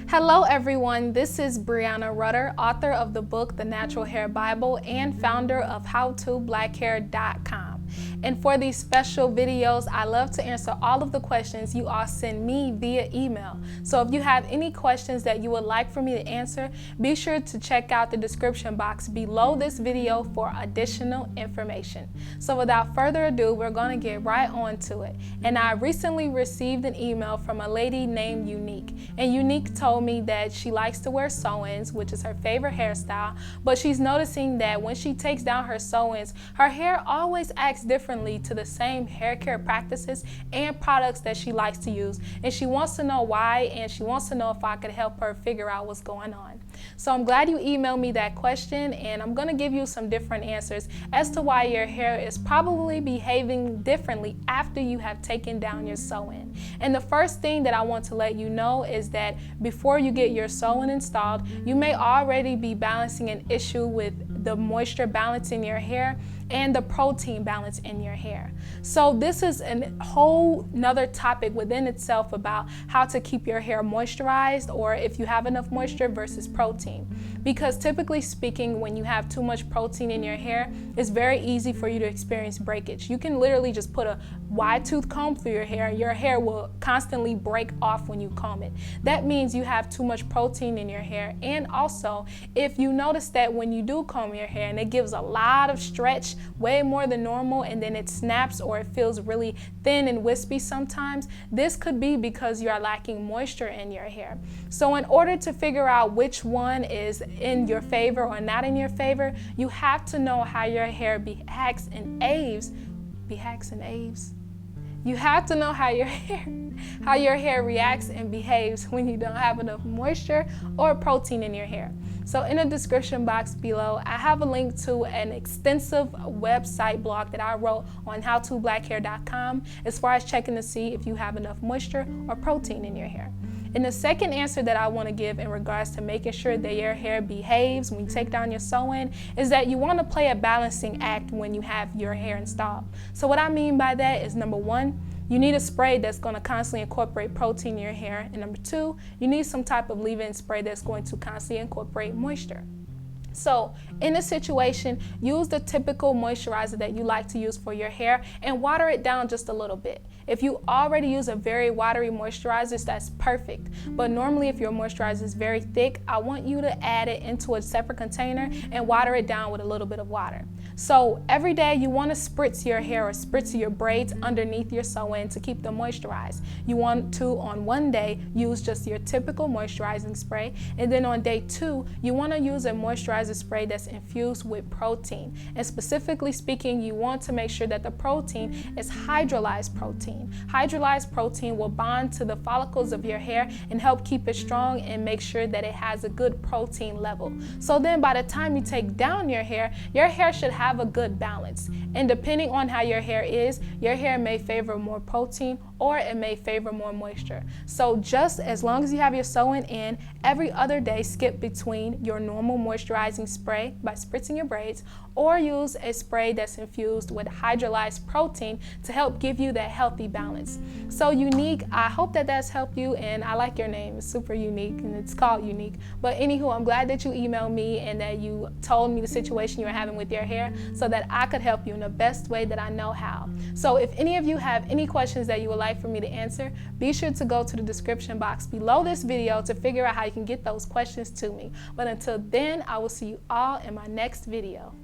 Hello everyone, this is Breanna Rutter, author of the book The Natural Hair Bible and founder of howtoblackhair.breannarutter. And for these special videos, I love to answer all of the questions you all send me via email. So if you have any questions that you would like for me to answer, be sure to check out the description box below this video for additional information. So without further ado, we're going to get right on to it. And I recently received an email from a lady named Unique. And Unique told me that she likes to wear sew-ins, which is her favorite hairstyle, but she's noticing that when she takes down her sew-ins, her hair always acts differently to the same hair care practices and products that she likes to use. And she wants to know why, and she wants to know if I could help her figure out what's going on. So I'm glad you emailed me that question, and I'm going to give you some different answers as to why your hair is probably behaving differently after you have taken down your sew-in. And the first thing that I want to let you know is that before you get your sew-in installed, you may already be balancing an issue with the moisture balance in your hair and the protein balance in your hair. So this is a whole nother topic within itself about how to keep your hair moisturized, or if you have enough moisture versus protein. Because typically speaking, when you have too much protein in your hair, it's very easy for you to experience breakage. You can literally just put a wide tooth comb through your hair and your hair will constantly break off when you comb it. That means you have too much protein in your hair. And also, if you notice that when you do comb your hair and it gives a lot of stretch, way more than normal, and then it snaps or it feels really thin and wispy sometimes, this could be because you are lacking moisture in your hair. So in order to figure out which one is in your favor or not in your favor, you have to know how your hair behaves and aves. You have to know how your hair reacts and behaves when you don't have enough moisture or protein in your hair. So in the description box below, I have a link to an extensive website blog that I wrote on howtoblackhair.com as far as checking to see if you have enough moisture or protein in your hair. And the second answer that I want to give in regards to making sure that your hair behaves when you take down your sew-in is that you want to play a balancing act when you have your hair installed. So what I mean by that is, number one, you need a spray that's going to constantly incorporate protein in your hair. And number two, you need some type of leave-in spray that's going to constantly incorporate moisture. So in this situation, use the typical moisturizer that you like to use for your hair and water it down just a little bit. If you already use a very watery moisturizer, that's perfect. But normally if your moisturizer is very thick, I want you to add it into a separate container and water it down with a little bit of water. So every day you want to spritz your hair or spritz your braids underneath your sew-in to keep them moisturized. You want to, on one day, use just your typical moisturizing spray, and then on day two, you want to use a moisturizer spray that's infused with protein. And specifically speaking, you want to make sure that the protein is hydrolyzed protein. Hydrolyzed protein will bond to the follicles of your hair and help keep it strong and make sure that it has a good protein level. So then by the time you take down your hair should have a good balance. And depending on how your hair is, your hair may favor more protein or it may favor more moisture. So just as long as you have your sew-in in, every other day skip between your normal moisturizing spray by spritzing your braids, or use a spray that's infused with hydrolyzed protein to help give you that healthy balance. So Unique, I hope that that's helped you, and I like your name. It's super unique and it's called Unique. But anywho, I'm glad that you emailed me and that you told me the situation you were having with your hair so that I could help you in the best way that I know how. So if any of you have any questions that you would like for me to answer, be sure to go to the description box below this video to figure out how you can get those questions to me. But until then, I will see you all in my next video.